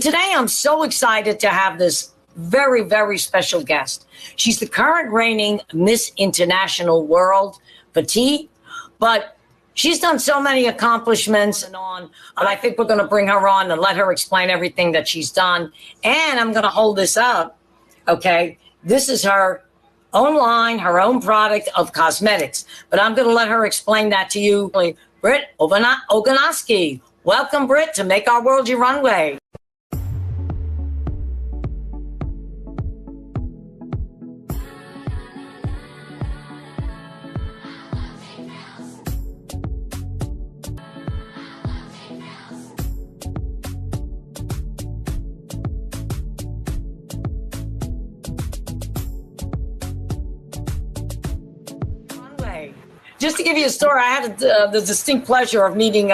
But today I'm so excited to have this very, very special guest. She's the current reigning Miss International World Petite, but she's done so many accomplishments and I think we're going to bring her on and let her explain everything that she's done. And I'm going to hold this up. Okay. This is her own line, her own product of cosmetics, but I'm going to let her explain that to you. Britt Ogonofski. Welcome, Britt, to Make Our World Your Runway. Just to give you a story, I had the distinct pleasure of meeting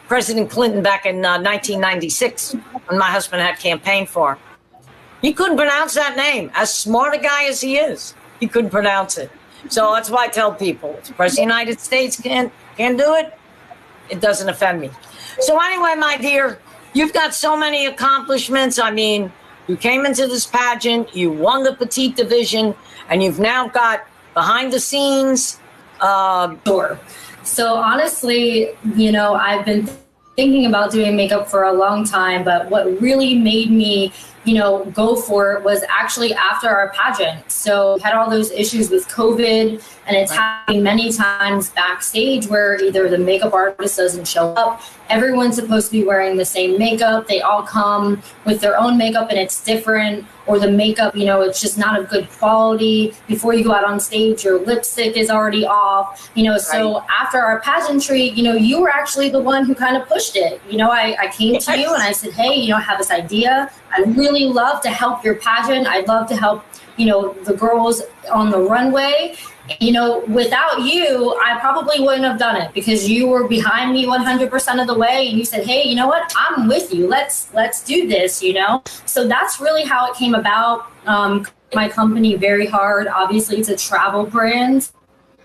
President Clinton back in 1996 when my husband had campaigned for him. He couldn't pronounce that name. As smart a guy as he is, he couldn't pronounce it. So that's why I tell people, if the President of the United States can't do it, it doesn't offend me. So anyway, my dear, you've got so many accomplishments. I mean, you came into this pageant, you won the petite division, and you've now got behind the scenes. Sure. So honestly, you know, I've been thinking about doing makeup for a long time, but what really made me, you know, go for it was actually after our pageant. So we had all those issues with COVID, and it's happening many times backstage where either the makeup artist doesn't show up. Everyone's supposed to be wearing the same makeup. They all come with their own makeup and it's different, or the makeup, you know, it's just not of good quality. Before you go out on stage, your lipstick is already off, you know. So after our pageantry, you know, you were actually the one who kind of pushed it. You know, I came to you and I said, hey, you know, I have this idea. I really love to help your pageant. I'd love to help, you know, the girls on the runway. You know, without you, I probably wouldn't have done it, because you were behind me 100% of the way, and you said, hey, you know what, I'm with you. Let's do this, you know. So that's really how it came about. My company, Very Hard, obviously it's a travel brand.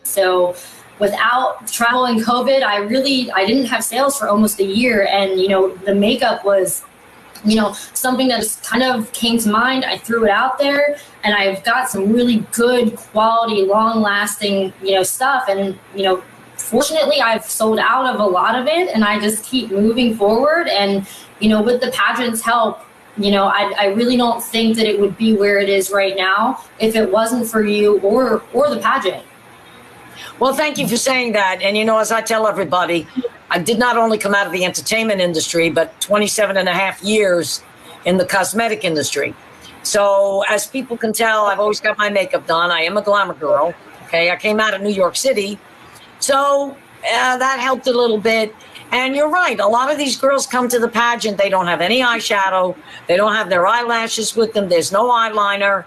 So without travel and COVID, I didn't have sales for almost a year. And, you know, the makeup was, you know, something that just kind of came to mind. I threw it out there, and I've got some really good quality, long lasting, you know, stuff. And, you know, fortunately I've sold out of a lot of it, and I just keep moving forward. And, you know, with the pageant's help, you know, I really don't think that it would be where it is right now if it wasn't for you or the pageant. Well, thank you for saying that. And, you know, as I tell everybody, I did not only come out of the entertainment industry, but 27 and a half years in the cosmetic industry. So as people can tell, I've always got my makeup done. I am a glamour girl. Okay. I came out of New York City. So that helped a little bit. And you're right. A lot of these girls come to the pageant. They don't have any eyeshadow. They don't have their eyelashes with them. There's no eyeliner.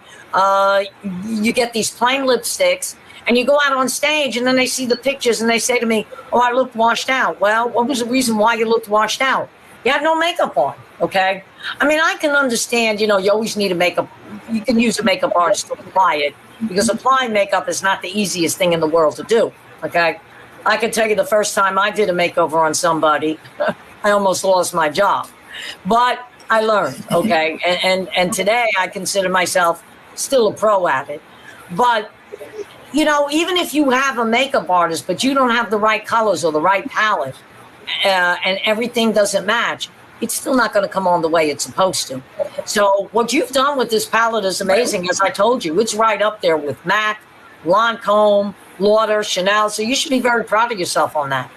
You get these plain lipsticks. And you go out on stage, and then they see the pictures, and they say to me, oh, I looked washed out. Well, what was the reason why you looked washed out? You had no makeup on, okay? I mean, I can understand, you know, you always need a makeup. You can use a makeup artist to apply it, because applying makeup is not the easiest thing in the world to do, okay? I can tell you the first time I did a makeover on somebody, I almost lost my job. But I learned, okay? And today I consider myself still a pro at it. But you know, even if you have a makeup artist, but you don't have the right colors or the right palette, and everything doesn't match, it's still not going to come on the way it's supposed to. So what you've done with this palette is amazing. As I told you, it's right up there with MAC, Lancome, Lauder, Chanel. So you should be very proud of yourself on that.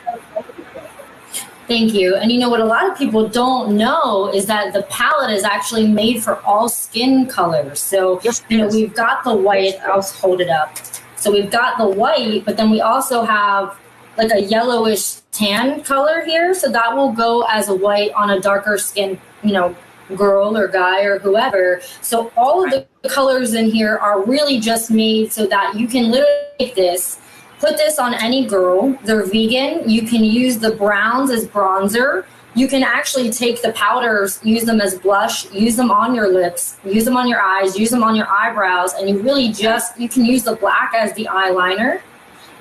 Thank you. And you know what a lot of people don't know is that the palette is actually made for all skin colors. So, yes, you know, we've got the white. I'll hold it up. So we've got the white, but then we also have like a yellowish tan color here. So that will go as a white on a darker skin, you know, girl or guy or whoever. So all of the colors in here are really just made so that you can literally take this, put this on any girl. They're vegan. You can use the browns as bronzer. You can actually take the powders, use them as blush, use them on your lips, use them on your eyes, use them on your eyebrows, and you really just, you can use the black as the eyeliner.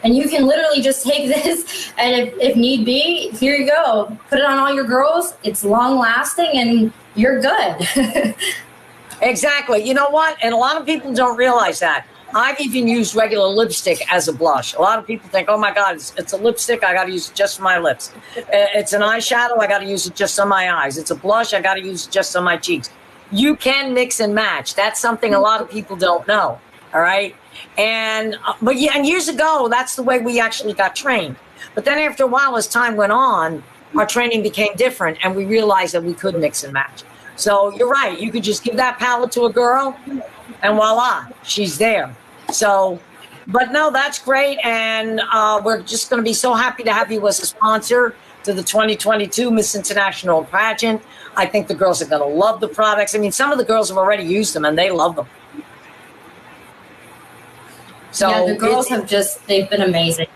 And you can literally just take this, and if need be, here you go. Put it on all your girls. It's long lasting, and you're good. Exactly. You know what? And a lot of people don't realize that. I've even used regular lipstick as a blush. A lot of people think, oh my God, it's a lipstick. I got to use it just for my lips. It's an eyeshadow. I got to use it just on my eyes. It's a blush. I got to use it just on my cheeks. You can mix and match. That's something a lot of people don't know. All right. And years ago, that's the way we actually got trained. But then after a while, as time went on, our training became different, and we realized that we could mix and match. So you're right. You could just give that palette to a girl, and voila, she's there. So, but no, that's great. And we're just going to be so happy to have you as a sponsor to the 2022 Miss International pageant. I think the girls are going to love the products. I mean, some of the girls have already used them and they love them. So yeah, the girls they've been amazing.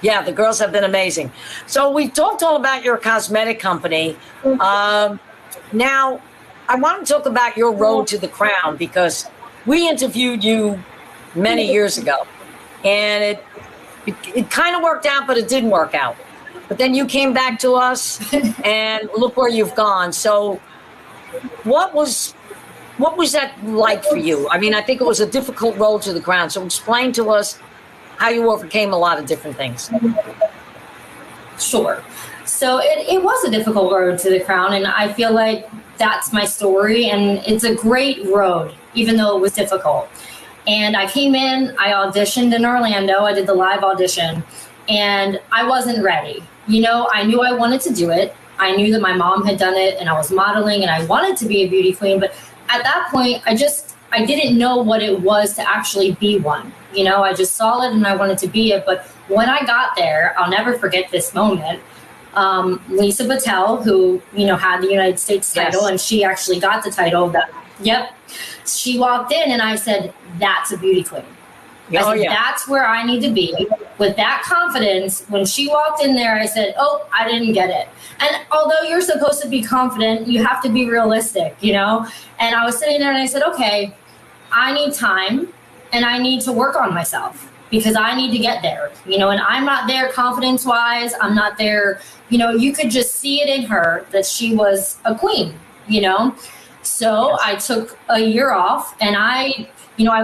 Yeah, the girls have been amazing. So we talked all about your cosmetic company. Now, I want to talk about your road to the crown, because we interviewed you many years ago, and it kind of worked out, but it didn't work out. But then you came back to us, and look where you've gone. So what was that like for you? I mean, I think it was a difficult road to the crown. So explain to us how you overcame a lot of different things. Sure. So it was a difficult road to the crown, and I feel like that's my story, and it's a great road, even though it was difficult. And I came in, I auditioned in Orlando, I did the live audition, and I wasn't ready. You know, I knew I wanted to do it. I knew that my mom had done it, and I was modeling, and I wanted to be a beauty queen, but at that point, I didn't know what it was to actually be one. You know, I just saw it and I wanted to be it. But when I got there, I'll never forget this moment. Lisa Patel, who, you know, had the United States title, yes, and she actually got the title. She walked in and I said, that's a beauty queen. I said, that's where I need to be. With that confidence, when she walked in there, I said, oh, I didn't get it. And although you're supposed to be confident, you have to be realistic, you know? And I was sitting there and I said, okay, I need time and I need to work on myself, because I need to get there, you know, and I'm not there confidence-wise. I'm not there, you know, you could just see it in her that she was a queen, you know? So I took a year off and I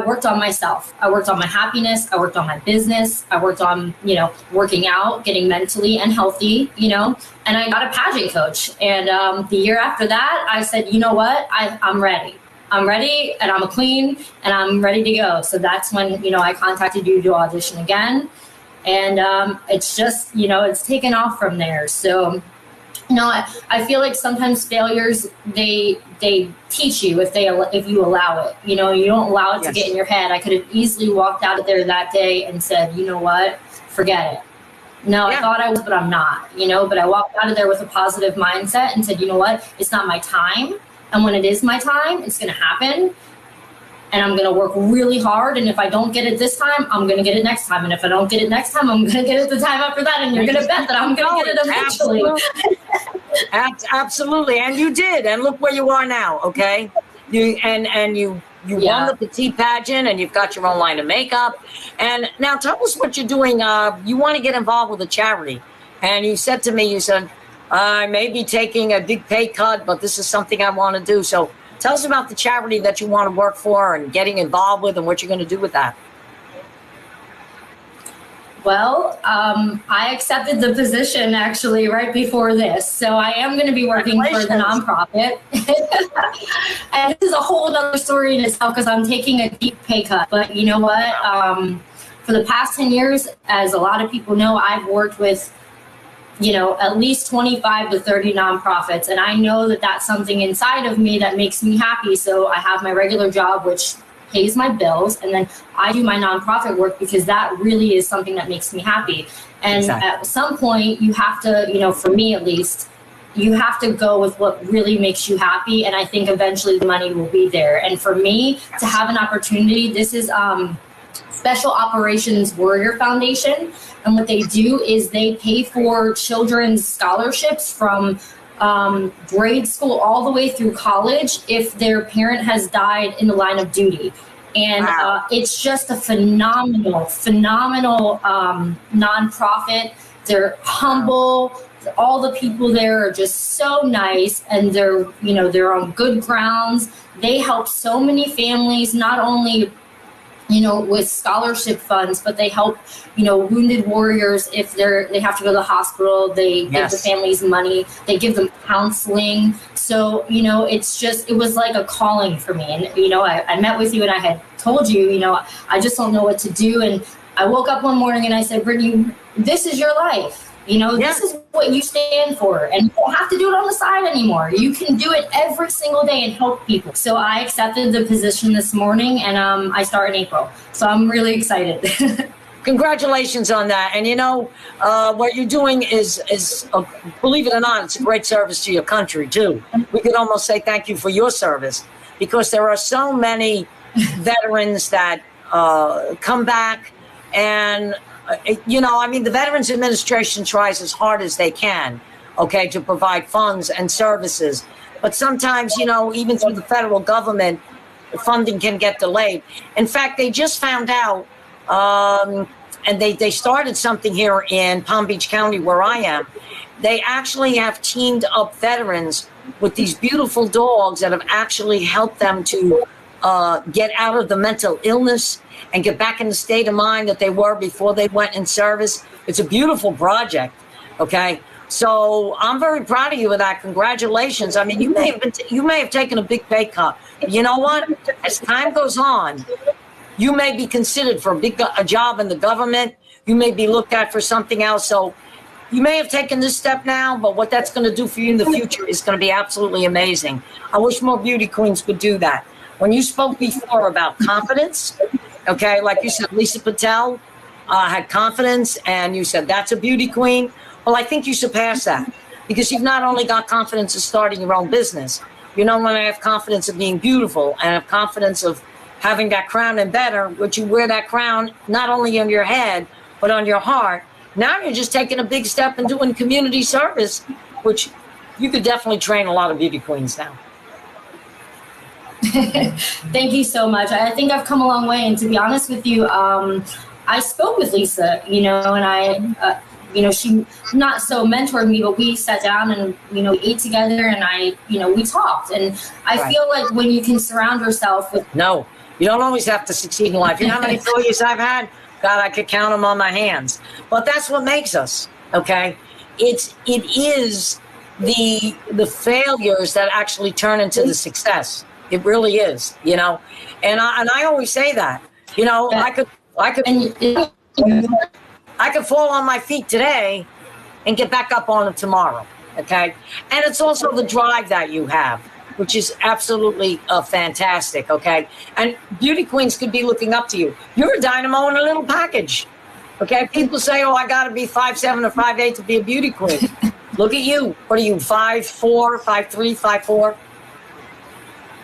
worked on myself. I worked on my happiness. I worked on my business. I worked on, you know, working out, getting mentally and healthy, you know, and I got a pageant coach. And the year after that, I said, you know what, I'm ready. I'm ready, and I'm a queen, and I'm ready to go. So that's when, you know, I contacted you to audition again. And it's just, you know, it's taken off from there. So, you know, I feel like sometimes failures, they teach you if you allow it. You know, you don't allow it to get in your head. I could have easily walked out of there that day and said, you know what, forget it. No, I thought I was, but I'm not, you know, but I walked out of there with a positive mindset and said, you know what, it's not my time. And when it is my time, it's going to happen. And I'm going to work really hard. And if I don't get it this time, I'm going to get it next time. And if I don't get it next time, I'm going to get it the time after that. And you're going to bet that I'm going to get it eventually. Absolutely. And you did. And look where you are now. Okay. You won the petite pageant, and you've got your own line of makeup. And now tell us what you're doing. You want to get involved with a charity. And you said to me, I may be taking a big pay cut, but this is something I want to do. So tell us about the charity that you want to work for and getting involved with, and what you're going to do with that. Well, I accepted the position actually right before this. So I am going to be working for the nonprofit. And this is a whole other story in itself, because I'm taking a deep pay cut. But you know what? For the past 10 years, as a lot of people know, I've worked with, you know, at least 25 to 30 nonprofits. And I know that that's something inside of me that makes me happy. So I have my regular job, which pays my bills. And then I do my nonprofit work, because that really is something that makes me happy. And at some point you have to, you know, for me at least, you have to go with what really makes you happy. And I think eventually the money will be there. And for me to have an opportunity, this is Special Operations Warrior Foundation. And what they do is they pay for children's scholarships from grade school all the way through college if their parent has died in the line of duty. And Wow. it's just a phenomenal nonprofit. They're humble. All the people there are just so nice, and they're on good grounds. They help so many families, not only with scholarship funds, but they help, wounded warriors if they have to go to the hospital. They give the families money. They give them counseling. So, it was like a calling for me. And, I met with you and I had told you, I just don't know what to do. And I woke up one morning and I said, Brittany, this is your life. This is what you stand for, and you don't have to do it on the side anymore. You can do it every single day and help people. So I accepted the position this morning, and I start in April. So I'm really excited. Congratulations on that. And what you're doing is believe it or not, it's a great service to your country too. We could almost say thank you for your service, because there are so many veterans that come back and the Veterans Administration tries as hard as they can, to provide funds and services. But sometimes, even through the federal government, funding can get delayed. In fact, they just found out, and they started something here in Palm Beach County where I am. They actually have teamed up veterans with these beautiful dogs that have actually helped them to get out of the mental illness and get back in the state of mind that they were before they went in service. It's a beautiful project, okay? So I'm very proud of you with that. Congratulations. I mean, you may have taken a big pay cut. But you know what? As time goes on, you may be considered for a job in the government. You may be looked at for something else. So you may have taken this step now, but what that's going to do for you in the future is going to be absolutely amazing. I wish more beauty queens could do that. When you spoke before about confidence, like you said, Lisa Patel had confidence, and you said that's a beauty queen. Well, I think you surpassed that, because you've not only got confidence of starting your own business, you not only have confidence of being beautiful and have confidence of having that crown and better, but you wear that crown not only on your head, but on your heart. Now you're just taking a big step and doing community service, which you could definitely train a lot of beauty queens now. Thank you so much. I think I've come a long way. And to be honest with you, I spoke with Lisa, and I, she not so mentored me, but we sat down and, we ate together, and we talked. And I feel like when you can surround yourself with... No, you don't always have to succeed in life. You know how many failures I've had? God, I could count them on my hands. But that's what makes us, okay? It is the failures that actually turn into the success. It really is, and I always say that, I could fall on my feet today and get back up on them tomorrow. Okay. And it's also the drive that you have, which is absolutely fantastic. Okay. And beauty queens could be looking up to you. You're a dynamo in a little package. Okay. People say, oh, I got to be 5'7" or 5'8" to be a beauty queen. Look at you. What are you, 5'4", 5'3", 5'4"?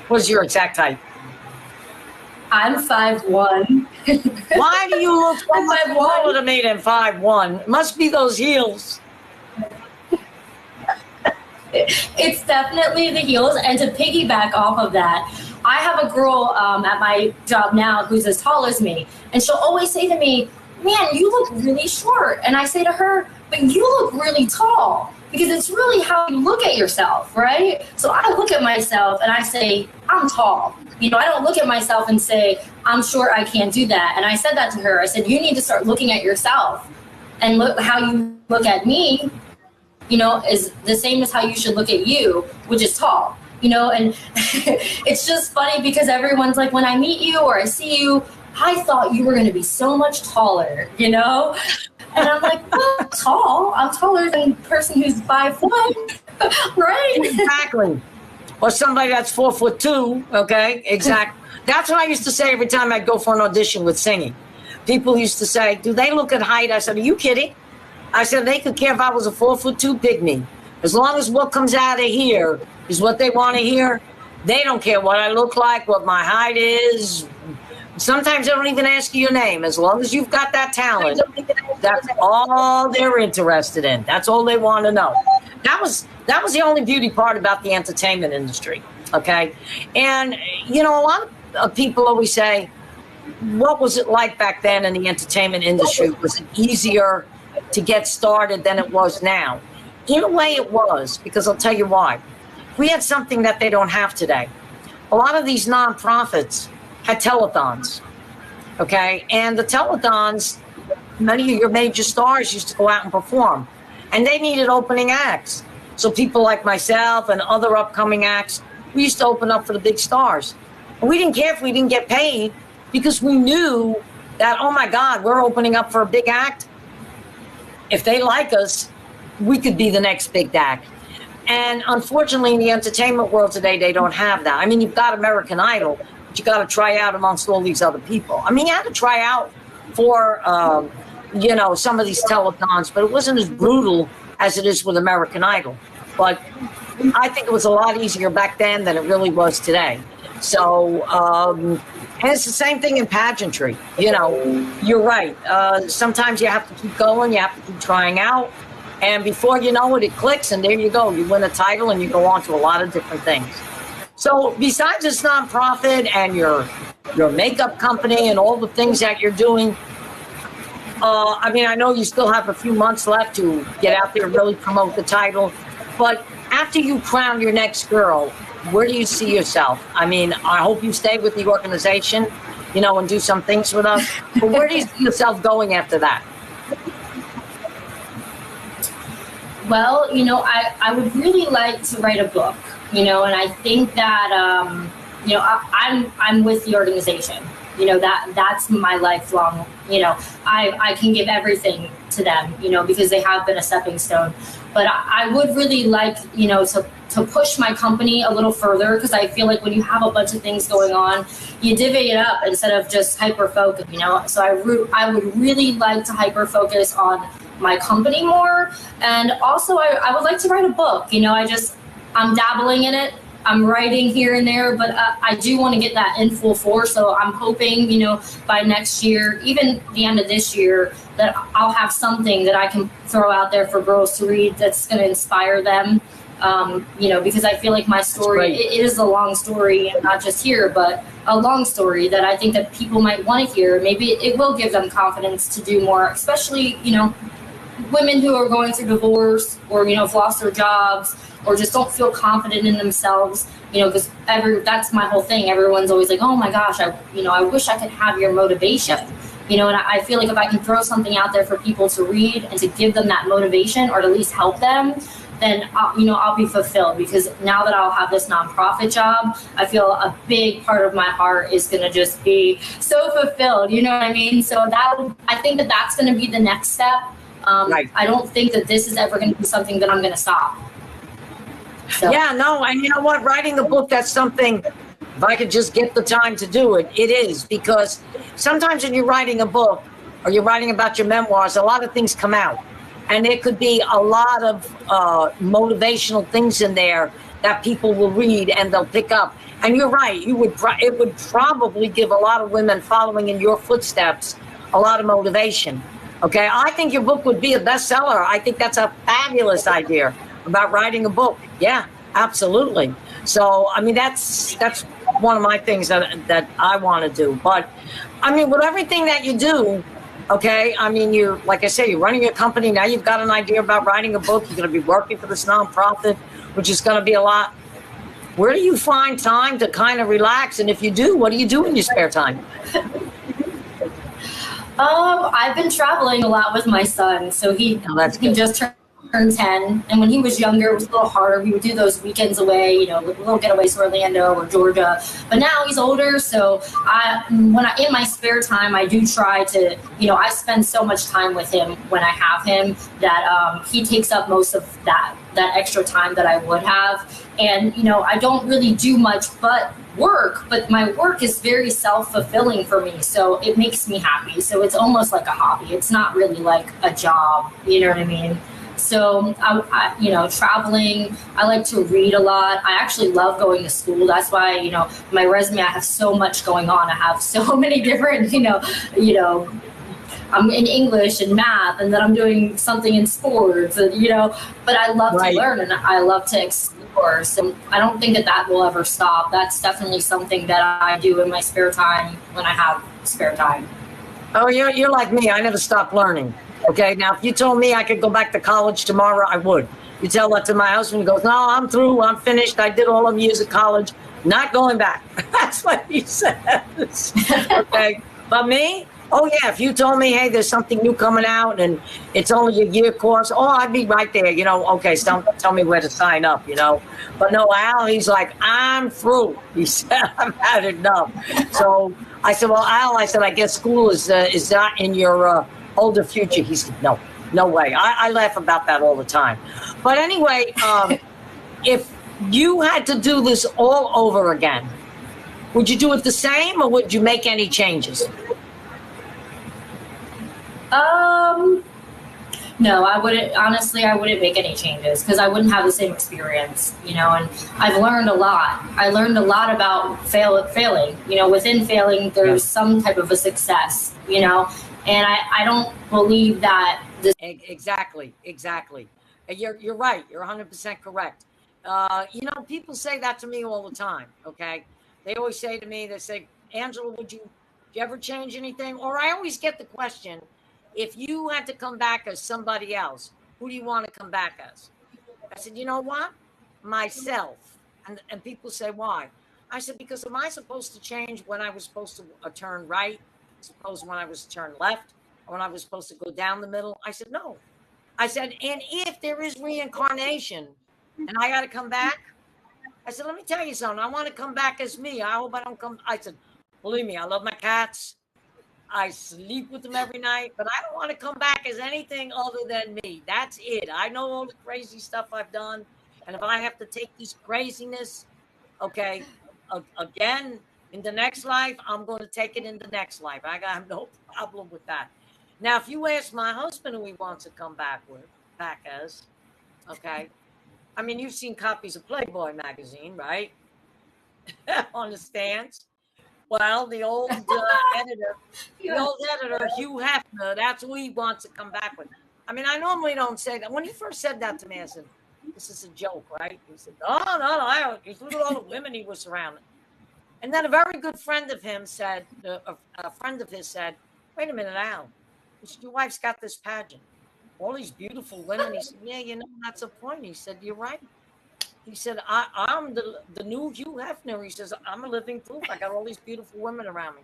What's your exact height? I'm 5'1". Why do you look so much smaller to me than 5'1"? It must be those heels. It's definitely the heels. And to piggyback off of that, I have a girl at my job now who's as tall as me. And she'll always say to me, man, you look really short. And I say to her, but you look really tall. Because it's really how you look at yourself, right? So I look at myself and I say, I'm tall. I don't look at myself and say, I'm short, I can't do that. And I said that to her. I said, you need to start looking at yourself. And look how you look at me, is the same as how you should look at you, which is tall. And it's just funny because everyone's like, when I meet you or I see you, I thought you were going to be so much taller, And I'm like, well, tall. I'm taller than a person who's 5'1", right? Exactly. Or somebody that's 4'2", okay? Exactly. That's what I used to say every time I'd go for an audition with singing. People used to say, do they look at height? I said, are you kidding? I said, they could care if I was a 4'2" pygmy. As long as what comes out of here is what they want to hear, they don't care what I look like, what my height is. Sometimes they don't even ask you your name. As long as you've got that talent, that's all they're interested in. That's all they want to know. That was the only beauty part about the entertainment industry, okay? And, a lot of people always say, what was it like back then in the entertainment industry? Was it easier to get started than it was now? In a way it was, because I'll tell you why. We had something that they don't have today. A lot of these nonprofits had telethons, okay? And the telethons, many of your major stars used to go out and perform, and they needed opening acts. So people like myself and other upcoming acts, we used to open up for the big stars. And we didn't care if we didn't get paid, because we knew that, oh my God, we're opening up for a big act. If they like us, we could be the next big act. And unfortunately, in the entertainment world today, they don't have that. I mean, you've got American Idol, but you got to try out amongst all these other people. I mean, you had to try out for, you know, some of these telethons, but it wasn't as brutal as it is with American Idol. But I think it was a lot easier back then than it really was today. So, and it's the same thing in pageantry. You know, you're right. Sometimes you have to keep going. You have to keep trying out. And before you know it, it clicks, and there you go. You win a title, and you go on to a lot of different things. So besides this nonprofit and your makeup company and all the things that you're doing, I mean, I know you still have a few months left to get out there and really promote the title. But after you crown your next girl, where do you see yourself? I mean, I hope you stay with the organization, you know, and do some things with us. But where do you see yourself going after that? Well, you know, I would really like to write a book, you know, and I think that, you know, I'm with the organization, you know, that's my lifelong, you know, I can give everything to them, you know, because they have been a stepping stone. But I would really like, you know, to push my company a little further, because I feel like when you have a bunch of things going on, you divvy it up instead of just hyper focus, you know. So I would really like to hyper focus on my company more, and also I would like to write a book. You know, I'm dabbling in it. I'm writing here and there, but I do want to get that in full force. So I'm hoping, you know, by next year, even the end of this year, that I'll have something that I can throw out there for girls to read that's going to inspire them. You know, because I feel like my story, it is a long story, and not just here, but a long story that I think that people might want to hear. Maybe it will give them confidence to do more, especially, you know, women who are going through divorce, or, you know, have lost their jobs, or just don't feel confident in themselves, you know, because that's my whole thing. Everyone's always like, oh my gosh, I wish I could have your motivation, you know, and I feel like if I can throw something out there for people to read and to give them that motivation, or to at least help them, then I'll be fulfilled, because now that I'll have this nonprofit job, I feel a big part of my heart is going to just be so fulfilled, you know what I mean? So I think that that's going to be the next step. Right. I don't think that this is ever going to be something that I'm going to stop. So. Yeah, no, and you know what? Writing a book, that's something, if I could just get the time to do it, it is. Because sometimes when you're writing a book, or you're writing about your memoirs, a lot of things come out. And there could be a lot of motivational things in there that people will read and they'll pick up. And you're right, it would probably give a lot of women following in your footsteps a lot of motivation. Okay, I think your book would be a bestseller. I think that's a fabulous idea about writing a book. Yeah, absolutely. So, I mean, that's one of my things that I want to do. But, I mean, with everything that you do, okay, I mean, you're, like I say, you're running a company. Now you've got an idea about writing a book. You're going to be working for this nonprofit, which is going to be a lot. Where do you find time to kind of relax? And if you do, what do you do in your spare time? I've been traveling a lot with my son. So he just turned 10. And when he was younger, it was a little harder. We would do those weekends away, you know, little getaways to Orlando or Georgia. But now he's older. So in my spare time, I do try to, you know, I spend so much time with him when I have him that he takes up most of that extra time that I would have. And, you know, I don't really do much but work, but my work is very self-fulfilling for me. So it makes me happy. So it's almost like a hobby. It's not really like a job. You know what I mean? So, you know, traveling, I like to read a lot. I actually love going to school. That's why, you know, my resume, I have so much going on. I have so many different, you know, I'm in English and math, and then I'm doing something in sports, and, you know, but I love to learn, and I love to course. And I don't think that that will ever stop. That's definitely something that I do in my spare time when I have spare time. Oh, you're like me. I never stop learning. Okay. Now, if you told me I could go back to college tomorrow, I would. You tell that to my husband, he goes, no, I'm through. I'm finished. I did all of years of college. Not going back. That's what he says. Okay. But me, oh, yeah. If you told me, hey, there's something new coming out and it's only a year course, oh, I'd be right there. You know, okay, so tell me where to sign up, you know. But no, Al, he's like, I'm through. He said, I've had enough. So I said, well, Al, I said, I guess school is not in your older future. He said, no way. I laugh about that all the time. But anyway, if you had to do this all over again, would you do it the same or would you make any changes? No, I wouldn't. Honestly, I wouldn't make any changes because I wouldn't have the same experience, you know, and I've learned a lot. I learned a lot about failing, you know, within failing, there's some type of a success, you know, and I don't believe that this. Exactly. You're right. You're 100% correct. You know, people say that to me all the time. Okay. They always say to me, they say, Angela, would you ever change anything? Or I always get the question, if you had to come back as somebody else, who do you want to come back as? I said, you know what? Myself. And people say, why? I said, because am I supposed to change when I was supposed to turn right? Suppose when I was to turn left? Or when I was supposed to go down the middle? I said, no. I said, and if there is reincarnation and I got to come back, I said, let me tell you something. I want to come back as me. I hope I don't come. I said, believe me, I love my cats. I sleep with them every night, but I don't want to come back as anything other than me. That's it. I know all the crazy stuff I've done. And if I have to take this craziness, okay, again, in the next life, I'm going to take it in the next life. I got no problem with that. Now, if you ask my husband who he wants to come back as, okay, I mean, you've seen copies of Playboy magazine, right? On the stands. Well, the old editor, Hugh Hefner, that's who he wants to come back with. I mean, I normally don't say that. When he first said that to me, I said, this is a joke, right? He said, no, look at all the women he was surrounded. And then a very good friend of him said, a friend of his said, wait a minute, Al. He said, your wife's got this pageant. All these beautiful women. He said, yeah, you know, that's a point. He said, you're right. He said, I'm the new Hugh Hefner. He says, I'm a living proof. I got all these beautiful women around me.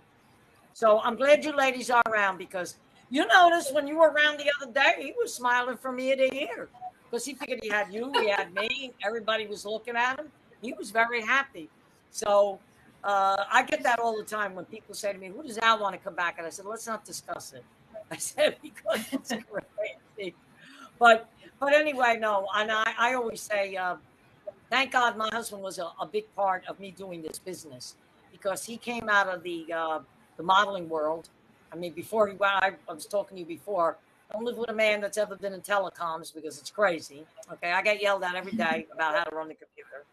So I'm glad you ladies are around because you noticed when you were around the other day, he was smiling from ear to ear because he figured he had you, he had me. Everybody was looking at him. He was very happy. So I get that all the time when people say to me, who does Al want to come back? And I said, let's not discuss it. I said, because it's crazy. But anyway, no. And I always say, thank God my husband was a big part of me doing this business because he came out of the modeling world. I mean, before I was talking to you before, don't live with a man that's ever been in telecoms because it's crazy. Okay, I get yelled at every day about how to run the computer.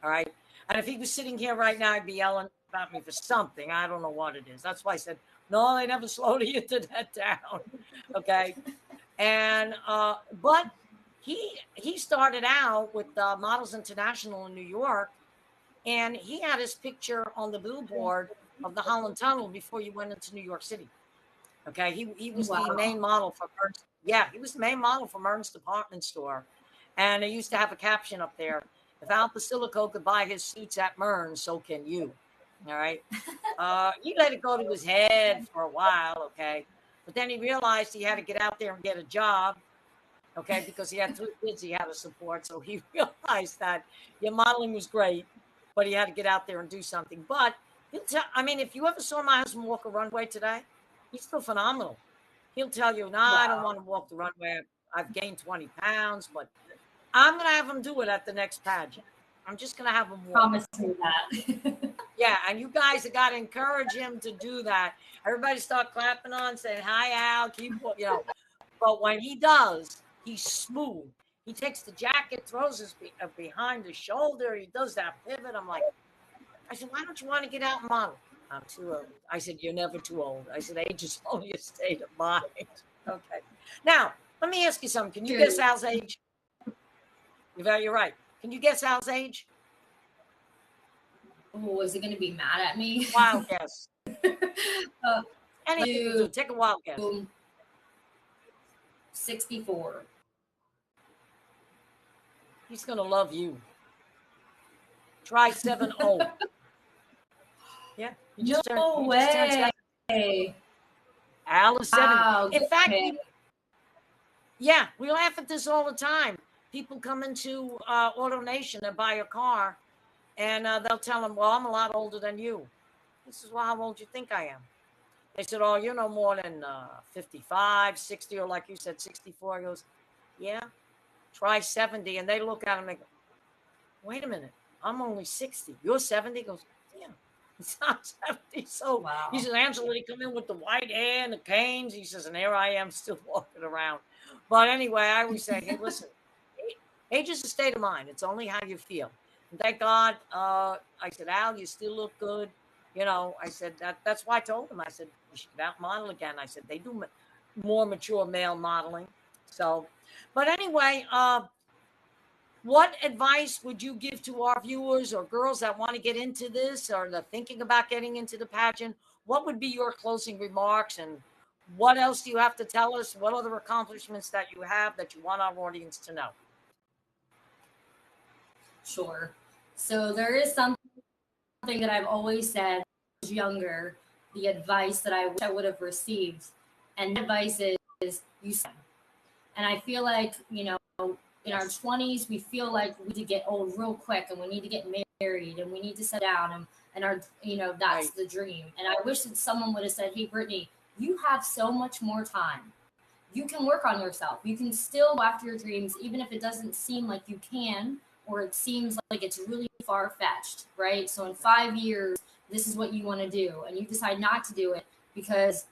All right. And if he was sitting here right now, I'd be yelling about me for something. I don't know what it is. That's why I said, no, they never slow the internet down. Okay. And, but he started out with Models International in New York, and he had his picture on the billboard of the Holland Tunnel before you went into New York City. Okay, he was the main model for Ernst. Yeah, he was the main model for Ernst's department store, and they used to have a caption up there: "If Al Posillico could buy his suits at Mern's, so can you." All right. He let it go to his head for a while, okay, but then he realized he had to get out there and get a job. Okay, because he had 3 kids he had to support. So he realized that modeling was great, but he had to get out there and do something. But I mean, if you ever saw my husband walk a runway today, he's still phenomenal. He'll tell you, nah, I don't want to walk the runway. I've gained 20 pounds, but I'm going to have him do it at the next pageant. I'm just going to have him walk. Promise me that. Yeah, and you guys have got to encourage him to do that. Everybody start clapping on, saying, hi, Al, keep, you know. But when he does, he's smooth. He takes the jacket, throws his behind his shoulder. He does that pivot. I'm like, I said, why don't you want to get out and model? I'm too old. I said, you're never too old. I said, age is only a state of mind. Okay. Now, let me ask you something. Can you guess Al's age? You're right. Can you guess Al's age? Oh, is it going to be mad at me? Wild guess. uh, Anything. Take a wild guess. 64. He's going to love you. Try 70. Yeah. No way. Al is 70. Wow, In fact, okay. yeah, we laugh at this all the time. People come into AutoNation and buy a car, and they'll tell them, well, I'm a lot older than you. This is, well, how old do you think I am? They said, oh, you're no more than 55, 60, or like you said, 64. He goes, yeah, try 70. And they look at him and they go, wait a minute, I'm only 60. You're 70? He goes, yeah, it's not 70. So Wow. he says, Angela, he come in with the white hair and the canes. He says, and there I am still walking around. But anyway, I always say, hey, listen, age is a state of mind. It's only how you feel. And thank God, I said, Al, you still look good. You know, I said, that's why I told him. I said, you should get out model again. I said, they do more mature male modeling. So, but anyway, what advice would you give to our viewers or girls that want to get into this or they're thinking about getting into the pageant? What would be your closing remarks, and what else do you have to tell us? What other accomplishments that you have that you want our audience to know? Sure. So there is something that I've always said when I was younger, the advice that I wish I would have received. And the advice is you stand. And I feel like, you know, in our 20s, we feel like we need to get old real quick and we need to get married and we need to settle down and our, you know, that's right. the dream. And I wish that someone would have said, hey, Brittany, you have so much more time. You can work on yourself. You can still go after your dreams, even if it doesn't seem like you can, or it seems like it's really far-fetched, right? So in 5 years, this is what you want to do, and you decide not to do it because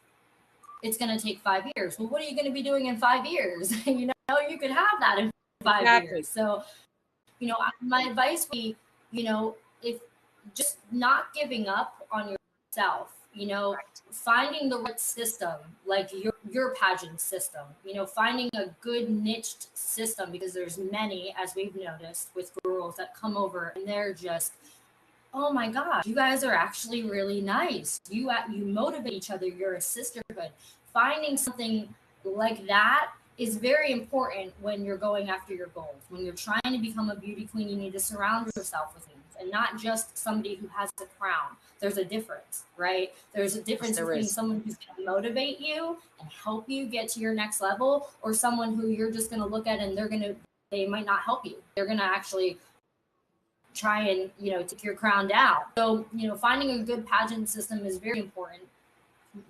it's going to take 5 years. Well, what are you going to be doing in 5 years? You know, you could have that in 5 years. So, you know, my advice would be, you know, if just not giving up on yourself, you know, right. Finding the right system, like your pageant system, you know, finding a good niched system, because there's many, as we've noticed, with girls that come over and they're just, oh my gosh, you guys are actually really nice. You motivate each other. You're a sisterhood. Finding something like that is very important when you're going after your goals. When you're trying to become a beauty queen, you need to surround yourself with queens and not just somebody who has a crown. There's a difference, right? There's a difference between someone who's going to motivate you and help you get to your next level, or someone who you're just going to look at and they might not help you. They're going to actually try and, you know, take your crown down. So, you know, finding a good pageant system is very important.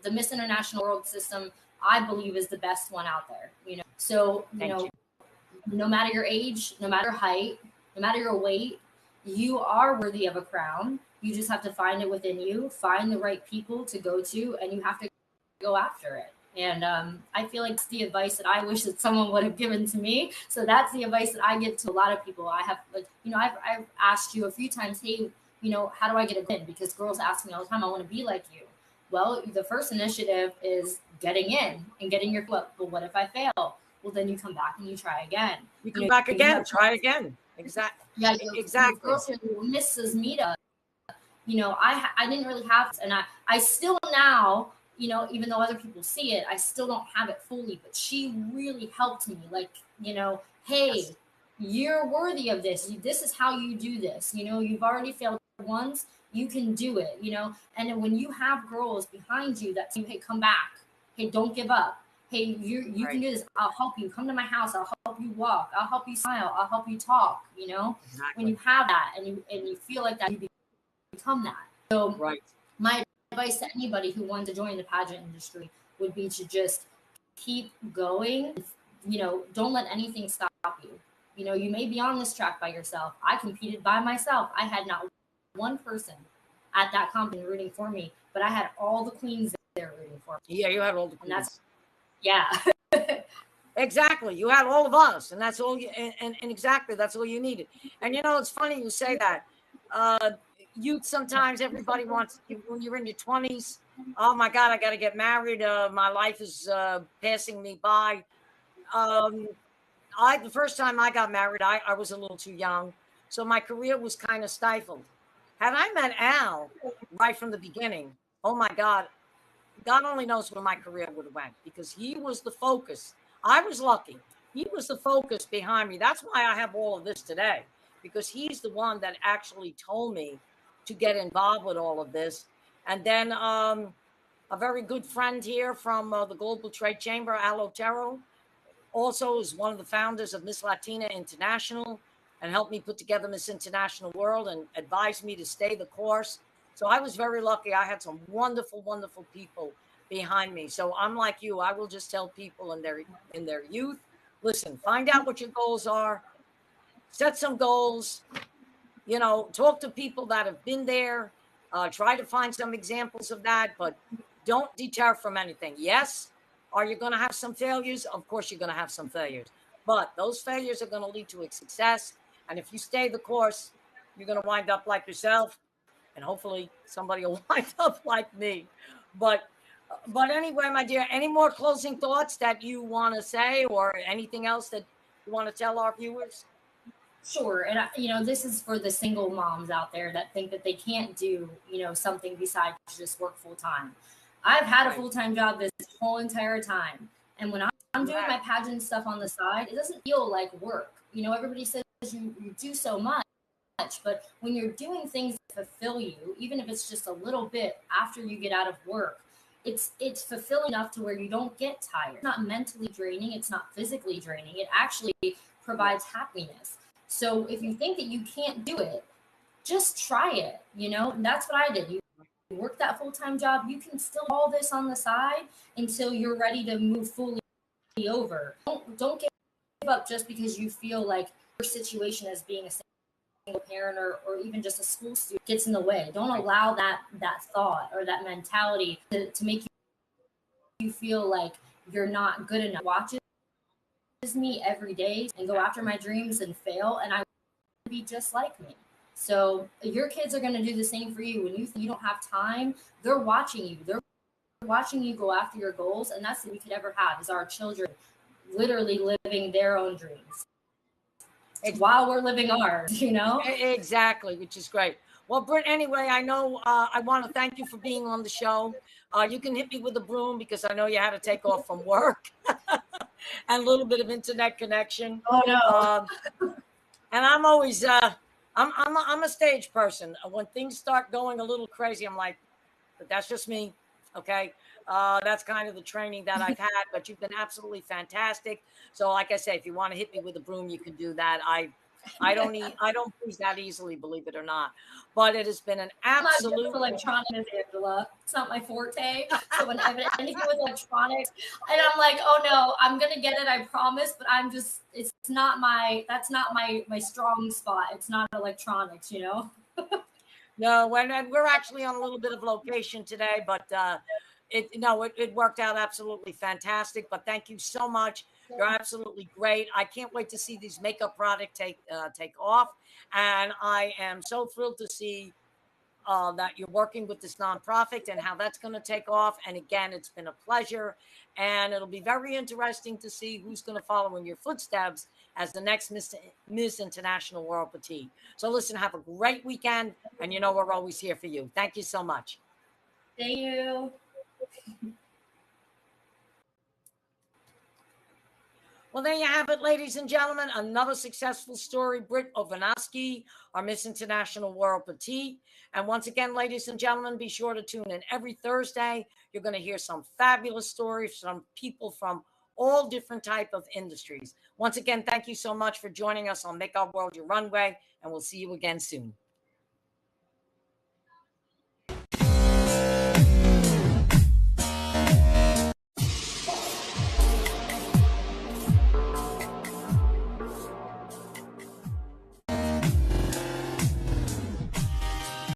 The Miss International World system, I believe, is the best one out there, you know. So, you know, no matter your age, no matter your height, no matter your weight, you are worthy of a crown. You just have to find it within you, find the right people to go to, and you have to go after it. And I feel like it's the advice that I wish that someone would have given to me. So that's the advice that I give to a lot of people. I have, like, you know, I've asked you a few times, hey, you know, how do I get a win? Because girls ask me all the time, I want to be like you. Well, the first initiative is getting in and getting your foot. But what if I fail? Well, then you come back and you try again. You come back again, try again. Exactly. Yeah, exactly. Girls here, Mrs. Mita, you know, I didn't really have this, and I still now, you know, even though other people see it, I still don't have it fully, but she really helped me. Like, you know, hey, yes, you're worthy of this. This is how you do this. You know, you've already failed once, you can do it, you know. And then when you have girls behind you that say, hey, come back. Hey, don't give up. Hey, you right, can do this. I'll help you. Come to my house. I'll help you walk. I'll help you smile. I'll help you talk, you know. Exactly. When you have that and you feel like that, you become that. So right, my advice to anybody who wants to join the pageant industry would be to just keep going. You know, don't let anything stop you. You know, you may be on this track by yourself. I competed by myself. I had not one person at that competition rooting for me, but I had all the queens there rooting for me. Yeah, you had all the queens. And that's, yeah. Exactly. You had all of us, and that's all you, and exactly, that's all you needed. And you know, it's funny you say that. Youth, sometimes everybody wants, when you're in your 20s, oh my God, I got to get married. My life is passing me by. The first time I got married, I was a little too young. So my career was kind of stifled. Had I met Al right from the beginning, oh my God, God only knows where my career would have went, because he was the focus. I was lucky. He was the focus behind me. That's why I have all of this today, because he's the one that actually told me to get involved with all of this. And then a very good friend here from the Global Trade Chamber, Al Otero, also is one of the founders of Miss Latina International, and helped me put together Miss International World and advised me to stay the course. So I was very lucky. I had some wonderful, wonderful people behind me. So I'm like you. I will just tell people in their youth, listen, find out what your goals are, set some goals, you know, talk to people that have been there, try to find some examples of that, but don't deter from anything. Yes, are you going to have some failures? Of course you're going to have some failures, but those failures are going to lead to a success. And if you stay the course, you're going to wind up like yourself, and hopefully somebody will wind up like me. But anyway, my dear, any more closing thoughts that you want to say, or anything else that you want to tell our viewers? Sure. And, you know, this is for the single moms out there that think that they can't do, you know, something besides just work full time. I've had a full-time job this whole entire time. And when I'm doing my pageant stuff on the side, it doesn't feel like work. You know, everybody says you do so much, but when you're doing things that fulfill you, even if it's just a little bit after you get out of work, it's fulfilling enough to where you don't get tired. It's not mentally draining. It's not physically draining. It actually provides happiness. So if you think that you can't do it, just try it, you know, and that's what I did. You work that full-time job, you can still do all this on the side until you're ready to move fully over. Don't give up just because you feel like your situation as being a single parent or even just a school student gets in the way. Don't allow that thought or that mentality to make you feel like you're not good enough. Watches me every day and go after my dreams and fail, and I want to be just like me. So your kids are going to do the same for you. When you think you don't have time, they're watching you. They're watching you go after your goals, and that's what we could ever have is our children literally living their own dreams while we're living ours, you know? Exactly, which is great. Well, Britt, anyway, I know I want to thank you for being on the show. You can hit me with a broom because I know you had to take off from work and a little bit of internet connection. Oh, no. And I'm always, I'm a stage person. When things start going a little crazy, I'm like, but that's just me. Okay. That's kind of the training that I've had, but you've been absolutely fantastic. So like I say, if you want to hit me with a broom, you can do that. I don't please that easily, believe it or not. But it has been an absolute. I'm not electronics, Angela. It's not my forte. So whenever anything with electronics, and I'm like, oh no, I'm gonna get it, I promise. But it's not that's not my strong spot. It's not electronics, you know. No, and we're actually on a little bit of location today, but it worked out absolutely fantastic. But thank you so much. You're absolutely great. I can't wait to see these makeup products take off, and I am so thrilled to see that you're working with this nonprofit and how that's going to take off. And again, it's been a pleasure, and it'll be very interesting to see who's going to follow in your footsteps as the next Miss International World Petite. So listen, have a great weekend, and you know we're always here for you. Thank you so much. Thank you. Well, there you have it, ladies and gentlemen. Another successful story. Britt Ogonofski, our Miss International World Petite. And once again, ladies and gentlemen, be sure to tune in every Thursday. You're going to hear some fabulous stories from people from all different type of industries. Once again, thank you so much for joining us on Make Our World Your Runway, and we'll see you again soon.